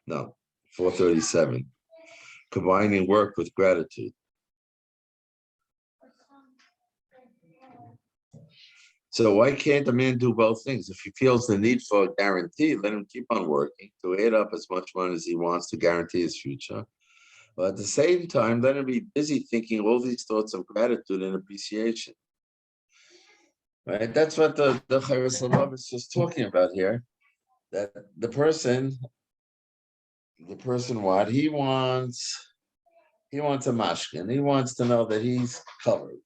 No, 437. Combining work with gratitude. So why can't a man do both things? If he feels the need for a guarantee, let him keep on working to add up as much money as he wants to guarantee his future. But at the same time, let him be busy thinking all these thoughts of gratitude and appreciation. Right? That's what the haLevavos is talking about here. That the person what he wants a mashkin. He wants to know that he's covered.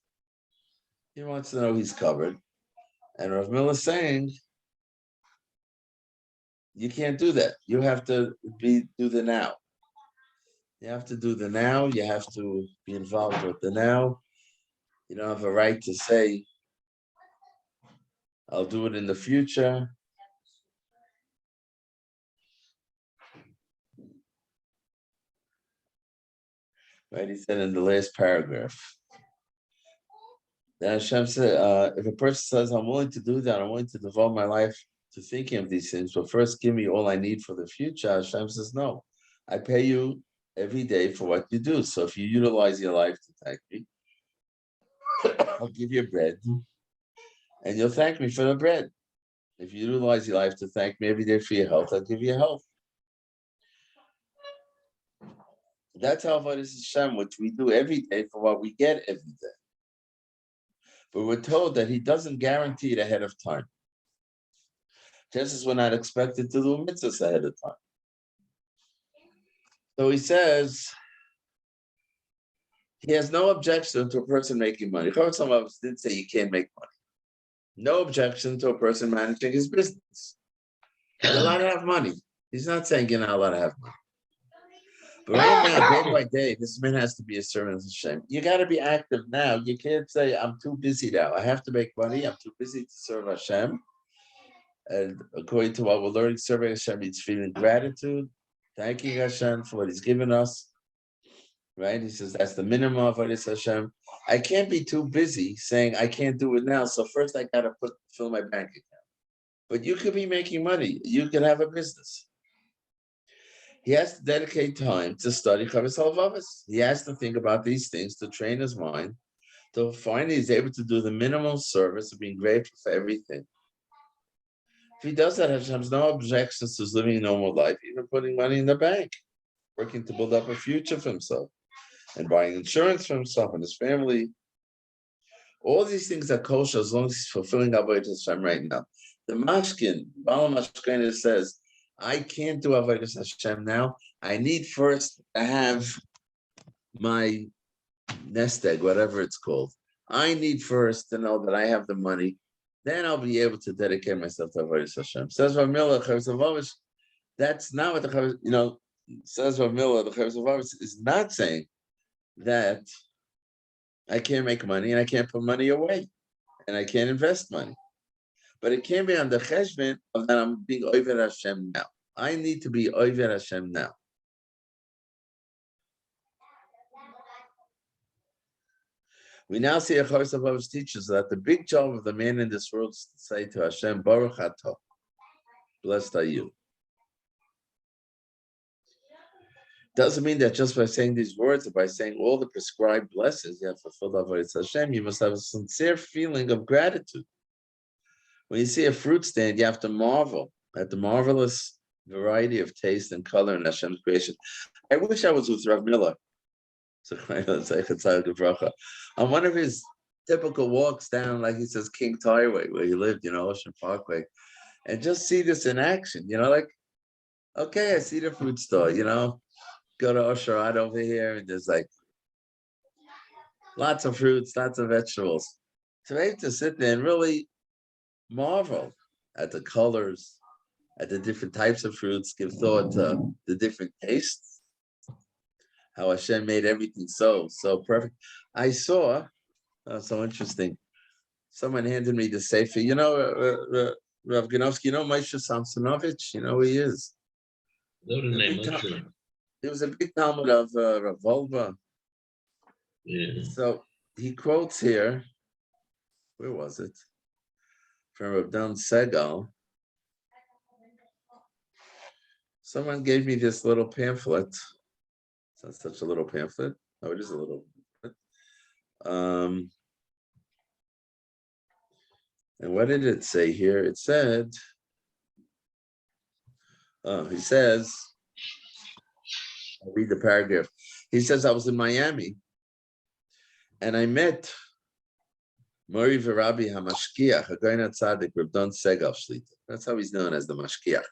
He wants to know he's covered. And Rav Miller is saying, you can't do that. You have to do the now. You have to do the now. You have to be involved with the now. You don't have a right to say, I'll do it in the future. Right? He said in the last paragraph. Then Hashem said, if a person says, I'm willing to do that, I'm willing to devote my life to thinking of these things, but first give me all I need for the future, Hashem says, no, I pay you every day for what you do. So if you utilize your life to thank me, I'll give you bread, and you'll thank me for the bread. If you utilize your life to thank me every day for your health, I'll give you health. That's how Avodas Hashem, which we do every day for what we get every day. But we're told that he doesn't guarantee it ahead of time. Just as we're not expected to do mitzvahs ahead of time. So he says, he has no objection to a person making money. Some of us did say you can't make money. No objection to a person managing his business. You're allowed to have money. He's not saying you're not allowed to have money. But right now, day by day, this man has to be a servant of Hashem. You got to be active now. You can't say, I'm too busy now. I have to make money. I'm too busy to serve Hashem. And according to what we're learning, serving Hashem means feeling gratitude, thanking Hashem for what he's given us. Right? He says that's the minimum of what is Hashem. I can't be too busy saying I can't do it now. So first I got to fill my bank account. But you could be making money. You could have a business. He has to dedicate time to study Chovos haLevavos. He has to think about these things to train his mind to finally he's able to do the minimal service of being grateful for everything. If he does that, Hashem has no objections to living a normal life, even putting money in the bank, working to build up a future for himself, and buying insurance for himself and his family. All these things are kosher as long as he's fulfilling Avodas Hashem right now. The mashkin, Bala Mashkin says, I can't do Avodas Hashem now. I need first to have my nest egg, whatever it's called. I need first to know that I have the money. Then I'll be able to dedicate myself to Avodas Hashem. Says Rav Miller, haLevavos, that's not what the says Rav Miller, the haLevavos is not saying that I can't make money and I can't put money away and I can't invest money. But it can't be on the cheshbon of that I'm being over Hashem now. I need to be over Hashem now. We now see a Chovos haLevavos teaches that the big job of the man in this world is to say to Hashem, Baruch Atah, blessed are you. Doesn't mean that just by saying these words or by saying all the prescribed blessings you have fulfilled Avodas Hashem, you must have a sincere feeling of gratitude. When you see a fruit stand, you have to marvel at the marvelous variety of taste and color in Hashem's creation. I wish I was with Rav Miller on one of his typical walks down, like he says, King Highway, where he lived, Ocean Parkway, and just see this in action, like, okay, I see the fruit store, go to Osharad over here, and there's like lots of fruits, lots of vegetables. So I have to sit there and really marvel at the colors, at the different types of fruits, give thought to the different tastes, how Hashem made everything so perfect. I saw, so interesting, someone handed me the sefer, Rav Ganovsky, Moshe Samsonovich, who he is. Know the name, He was a big Talmud of Rav Volva. Yeah. So he quotes here, where was it? from Rav Dan Segal. Someone gave me this little pamphlet. It's not such a little pamphlet. Oh, it is a little pamphlet. And what did it say here? It said, he says, I'll read the paragraph. He says, I was in Miami and I met Mori V'Rabbi HaMashkiach, a Goyna Tzaddik, Rav Dan Segal Shlita. That's how he's known as the Mashkiach.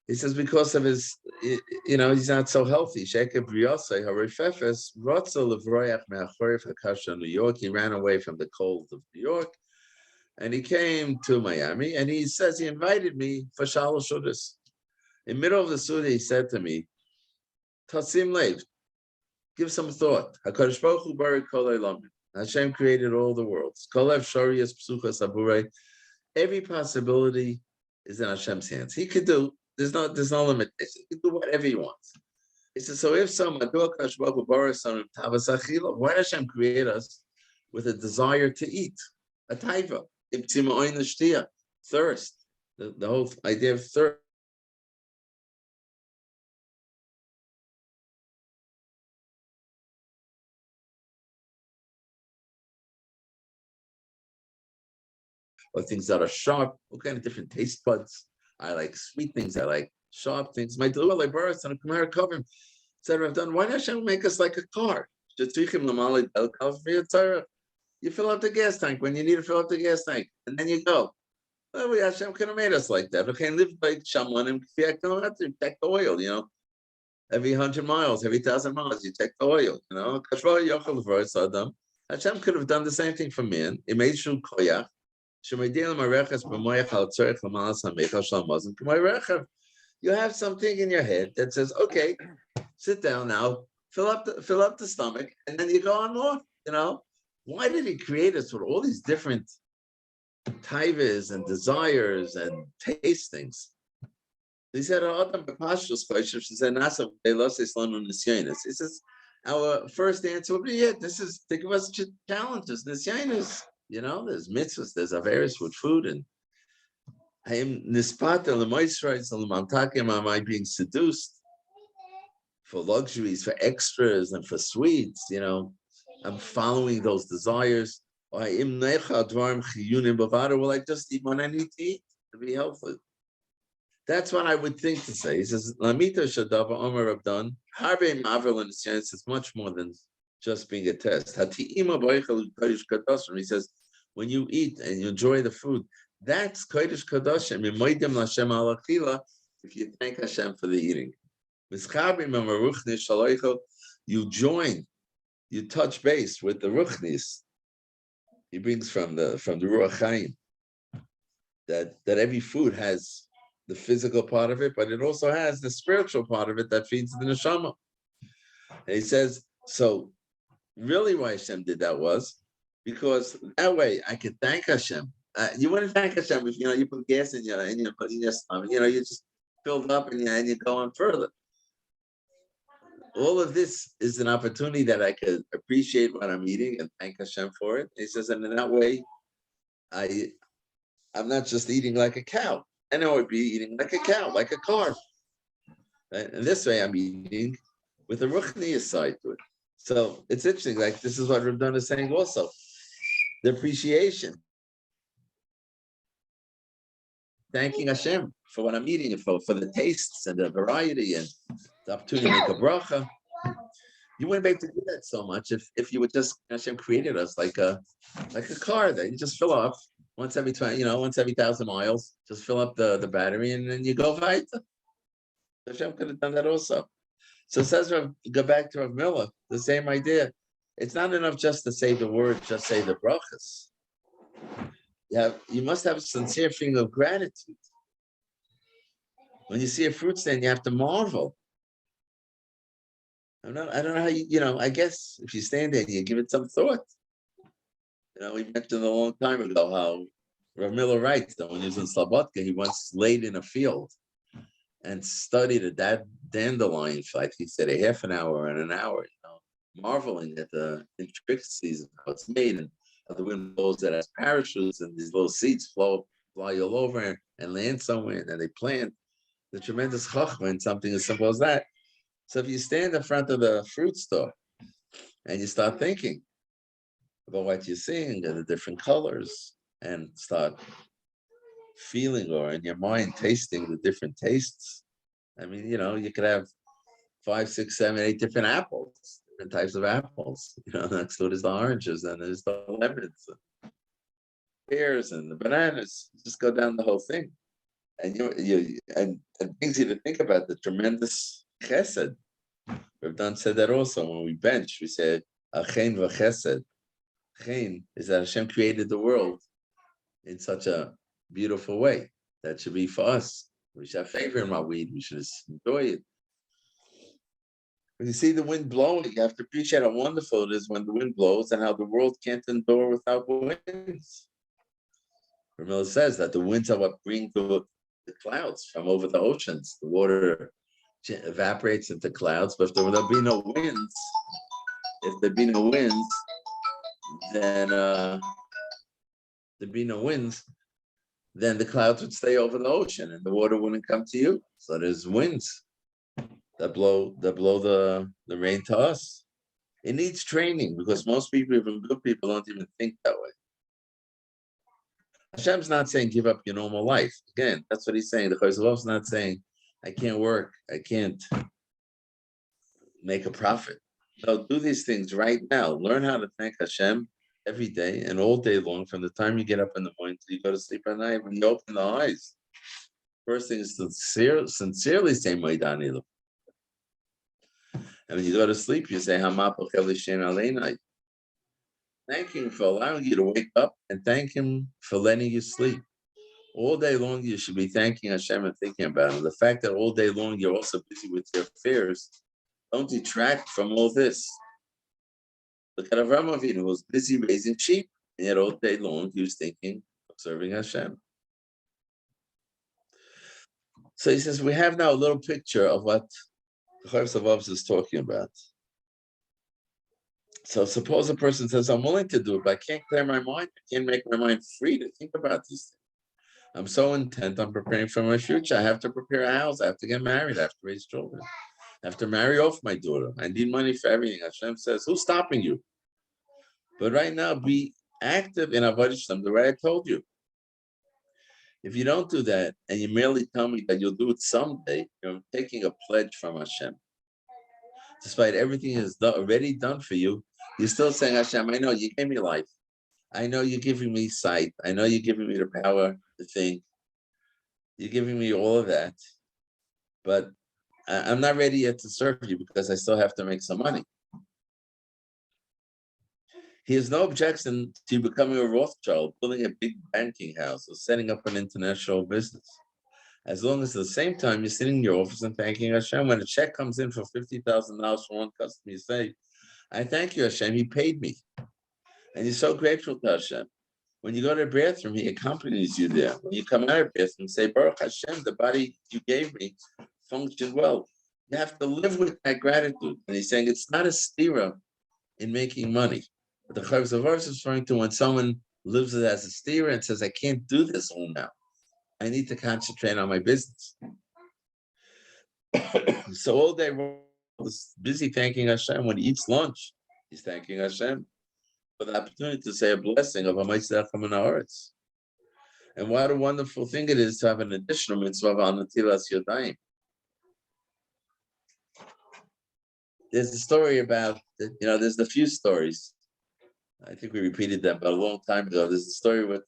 He says because of his, he's not so healthy. Sheker Briosai Harifefes Rotza Levroyach Me'achorif Hakasha, New York. He ran away from the cold of New York, and he came to Miami. And he says he invited me for Shalosh Shudas. In the middle of the Suda, he said to me, "Tasim Lev, give some thought. Hakadosh Baruch Hu Barik Kol Olam. Hashem created all the worlds. Kolev Sharias Psuchas Aburei. Every possibility is in Hashem's hands. He could do. There's no limit. He can do whatever he wants." He says, so if someone, why did Hashem create us with a desire to eat? A taiva, thirst. The whole idea of thirst. Or things that are sharp, what kind of different taste buds. I like sweet things, I like sharp things. My deliver like birds and a Khmer cover. Said I've done, why not Hashem make us like a car? You fill up the gas tank when you need to fill up the gas tank, and then you go. Well, Hashem could have made us like that. Okay, live like Shaman and check the oil, Every 100 miles, every 1,000 miles, you check the oil, Hashem could have done the same thing for man. It made sure koyach. You have something in your head that says, okay, sit down now, fill up the stomach, and then you go on more. Why did he create us with all these different taivas and desires and tastings? He said, he says, our first answer would be, think of us challenges, nisyanis. There's mitzvahs, there's averis with food, and am I being seduced for luxuries, for extras, and for sweets? I'm following those desires. Will I just eat when I need to eat to be healthy? That's what I would think to say. He says, Lamita Shadava Omer Abdan, Harbe Mavel and Science is much more than just being a test. He says, when you eat and you enjoy the food, that's Kodesh Kadoshim. If you thank Hashem for the eating. You join, you touch base with the Ruchnis. He brings from the Ruach Chaim that every food has the physical part of it, but it also has the spiritual part of it that feeds the neshama. And he says, so really why Hashem did that was because that way I could thank Hashem. You wouldn't thank Hashem if you put gas in your stomach, you just filled up and you go on further. All of this is an opportunity that I could appreciate what I'm eating and thank Hashem for it. He says, and in that way, I'm not just eating like a cow. And I would be eating like a cow, like a car. Right? And this way I'm eating with a ruchniya side to it. So it's interesting, like this is what Rav Dan is saying also. The appreciation. Thanking Hashem for what I'm eating, for the tastes and the variety and the opportunity to make a bracha. You wouldn't be able to do that so much if you would just, Hashem created us like a car that you just fill up. Once every 1,000 miles, just fill up the battery and then you go right. Hashem could have done that also. So it says, go back to Rav Miller, the same idea. It's not enough just to say the word, just say the brachas. You must have a sincere feeling of gratitude. When you see a fruit stand, you have to marvel. I don't know how I guess if you stand there and you give it some thought. We mentioned a long time ago how Rav Miller writes that when he was in Slobodka, he once laid in a field and studied a dandelion fight. He said a half an hour and an hour, marveling at the intricacies of how it's made and The wind blows that has parachutes and these little seeds fly all over and land somewhere, and then they plant the tremendous chachma in something as simple as that. So if you stand in front of the fruit store and you start thinking about what you're seeing and the different colors and start feeling or in your mind tasting the different tastes. I mean, you could have 5, 6, 7, 8 different apples, different types of apples. Next to it is the oranges and there's the lemons, and pears and the bananas. Just go down the whole thing. And and it brings you to think about the tremendous chesed. We've done said that also when we bench. We said achen v'chesed. Chen is that Hashem created the world in such a beautiful way. That should be for us. We should have favor in our weed. We should enjoy it. When you see the wind blowing, you have to appreciate how wonderful it is when the wind blows and how the world can't endure without winds. Ramil says that the winds are what bring the clouds from over the oceans. The water evaporates into clouds, but if there'll be no winds, then then the clouds would stay over the ocean and the water wouldn't come to you. So there's winds that blow the rain to us. It needs training because most people, even good people, don't even think that way. Hashem's not saying give up your normal life. Again, that's what he's saying. The haLevavos is not saying I can't work, I can't make a profit. No, do these things right now. Learn how to thank Hashem every day and all day long, from the time you get up in the morning till you go to sleep at night. When you open the eyes, first thing is sincerely say Maidan. And when you go to sleep, you say Hamapach Elishem Aleinai. Thank him for allowing you to wake up and thank him for letting you sleep. All day long, you should be thanking Hashem and thinking about him. The fact that all day long you're also busy with your affairs, don't detract from all this. Look at Avraham Avinu, who was busy raising sheep, and yet all day long he was thinking of serving Hashem. So he says, we have now a little picture of what the haLevavos is talking about. So suppose a person says, I'm willing to do it, but I can't clear my mind. I can't make my mind free to think about these things. I'm so intent on preparing for my future. I have to prepare a house. I have to get married. I have to raise children. I have to marry off my daughter. I need money for everything. Hashem says, who's stopping you? But right now, be active in Avodah Hashem the way I told you. If you don't do that, and you merely tell me that you'll do it someday, you're taking a pledge from Hashem. Despite everything is already done for you, you're still saying, Hashem, I know you gave me life. I know you're giving me sight. I know you're giving me the power to think. You're giving me all of that. But I'm not ready yet to serve you because I still have to make some money. He has no objection to becoming a Rothschild, building a big banking house, or setting up an international business. As long as at the same time you're sitting in your office and thanking Hashem. When a check comes in for $50,000 from one customer, you say, I thank you, Hashem, he paid me. And you're so grateful to Hashem. When you go to the bathroom, he accompanies you there. When you come out of the bathroom, say, Baruch Hashem, the body you gave me functioned well. You have to live with that gratitude. And he's saying it's not a stira in making money. But the haLevavos is referring to when someone lives it as a stira and says, I can't do this all now. I need to concentrate on my business. So all day he's busy thanking Hashem. When he eats lunch, he's thanking Hashem for the opportunity to say a blessing of Hamayitzach Hamayaretz. And what a wonderful thing it is to have an additional mitzvah of Natilas Yodayim. There's a story about, there's the few stories. I think we repeated them, but a long time ago. There's a story with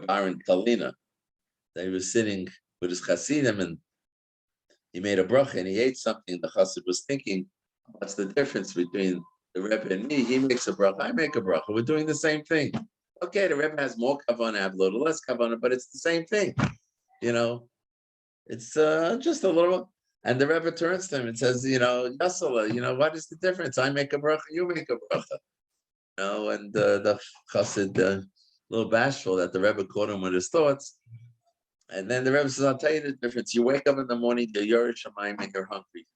Aaron Kalina, that he was sitting with his Hasidim and he made a bracha and he ate something. The Chassid was thinking, what's the difference between the Rebbe and me? He makes a bracha, I make a bracha. We're doing the same thing. Okay, the Rebbe has more kavanah, I have a little less kavanah, but it's the same thing. It's just a little. And the Rebbe turns to him and says, Yasala, what is the difference? I make a bracha, you make a bracha. And the Chassid, a little bashful that the Rebbe caught him with his thoughts. And then the Rebbe says, I'll tell you the difference. You wake up in the morning, you're Yerei Shamayim and you're hungry.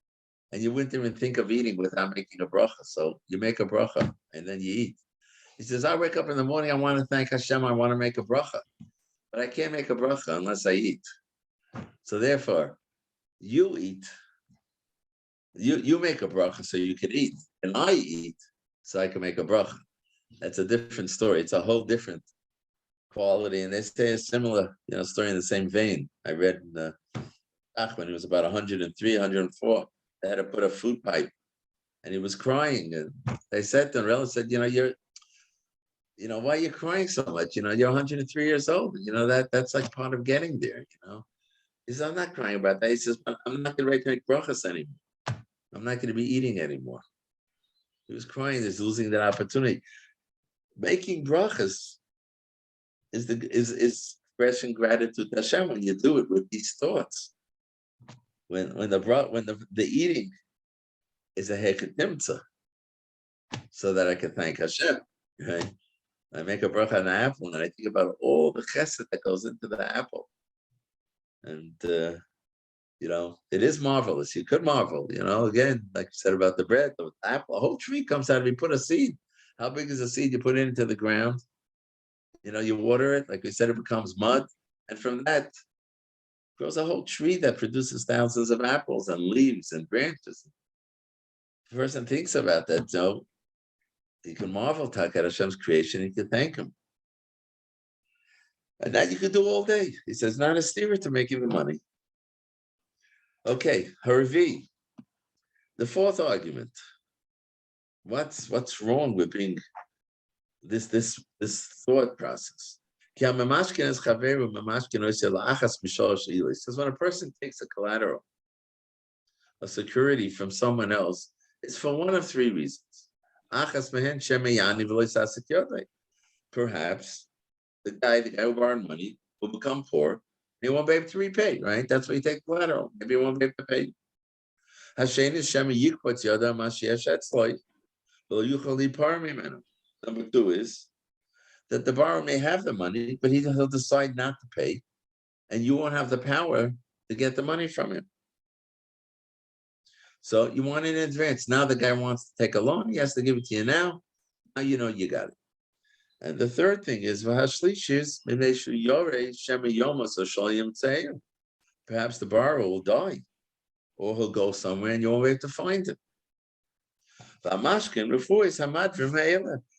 and you wouldn't even think of eating without making a bracha. So you make a bracha and then you eat. He says, I wake up in the morning, I want to thank Hashem, I want to make a bracha, but I can't make a bracha unless I eat. So therefore, you eat, you make a bracha so you can eat, and I eat so I can make a bracha. That's a different story. It's a whole different quality, and they say a similar, story in the same vein. I read in the when he was about 103, 104, they had to put a food pipe, and he was crying. And they said to him, relatives said, why are you crying so much? You're 103 years old. That's like part of getting there. He says, I'm not crying about that. He says, I'm not going to make brachas anymore. I'm not going to be eating anymore. He was crying. He's losing that opportunity. Making brachas is expressing gratitude to Hashem when you do it with these thoughts. When the eating is a hekadimtza, so that I can thank Hashem. Right? I make a bracha on an apple, and I think about all the chesed that goes into the apple, and it is marvelous. You could marvel, again, like you said about the bread, the apple, a whole tree comes out of it. You put a seed. How big is a seed? You put it into the ground. You water it, like we said, it becomes mud, and from that grows a whole tree that produces thousands of apples and leaves and branches. If the person thinks about that, you can marvel at Hashem's creation. You can thank him, and that you could do all day. He says, not a steer to making the money. Okay, Haravi. The fourth argument. What's wrong with being this thought process? He says when a person takes a collateral, a security from someone else, it's for one of three reasons. Perhaps the guy who borrowed money will become poor. He won't be able to repay, right? That's why you take collateral. Maybe he won't be able to pay. Number two is that the borrower may have the money, but he'll decide not to pay, and you won't have the power to get the money from him. So you want it in advance. Now the guy wants to take a loan, he has to give it to you now. Now you got it. And the third thing is, perhaps the borrower will die, or he'll go somewhere and you won't be able to find him.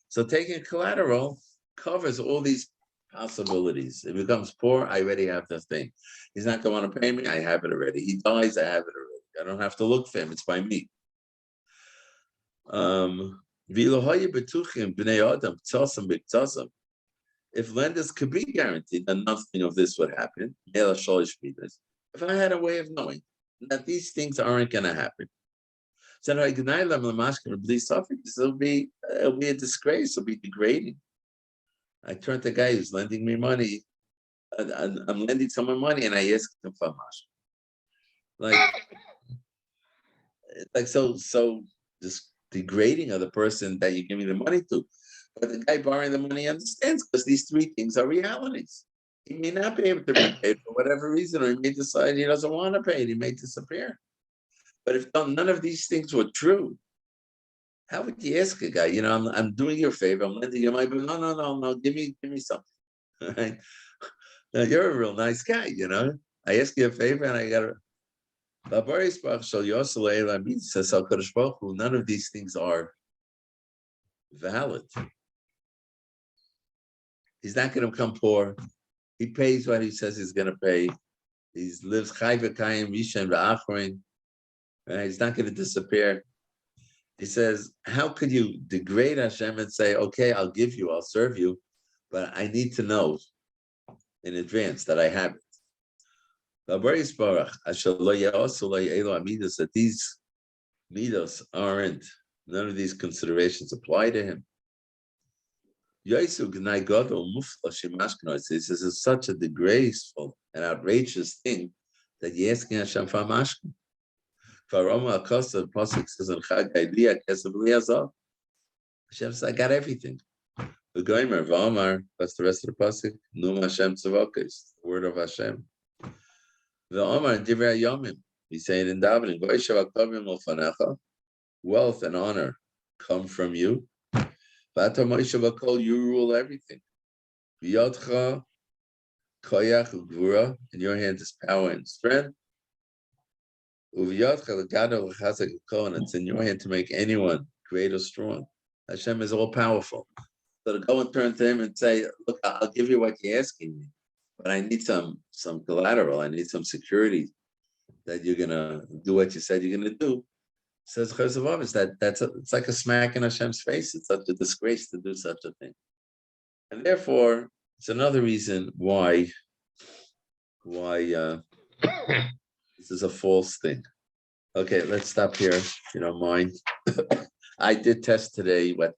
So taking collateral covers all these possibilities. If he becomes poor, I already have the thing. He's not going to want to pay me, I have it already. He dies, I have it already. I don't have to look for him, it's by me. If lenders could be guaranteed that nothing of this would happen, if I had a way of knowing that these things aren't going to happen, so it'll be a disgrace, it'll be degrading. I turn to the guy who's lending me money, I'm lending someone money and I ask him for mashkin. Like so just degrading of the person that you're giving the money to. But the guy borrowing the money understands, because these three things are realities. He may not be able to repay it for whatever reason, or he may decide he doesn't want to pay it, he may disappear. But if none of these things were true, how would you ask a guy, I'm doing you a favor, I'm lending you money, but no, give me something. Right? Now, you're a real nice guy, I ask you a favor and I got to. None of these things are valid. He's not going to become poor. He pays what he says he's going to pay. He lives chai v'kayim rishan v'achroin. He's not going to disappear. He says, how could you degrade Hashem and say, okay, I'll give you, I'll serve you, but I need to know in advance that I have it. That these midos aren't, none of these considerations apply to him. This is such a disgraceful and outrageous thing that you're asking Hashem for mashkin. Hashem says, I got everything. The Goimer, V'Omar, that's the rest of the pasuk. Num Hashem tzavokos, the word of Hashem. The Omar Divrei Yomim, He's saying in davening, wealth and honor come from you. You rule everything. In your hand is power and strength. And it's in your hand to make anyone great or strong. Hashem is all powerful. So to go and turn to him and say, look, I'll give you what you're asking me, but I need some collateral. I need some security that you're gonna do what you said you're gonna do. Says haLevavos, it's like a smack in Hashem's face. It's such a disgrace to do such a thing. And therefore, it's another reason why this is a false thing. Okay, let's stop here, if you don't mind. I did test today what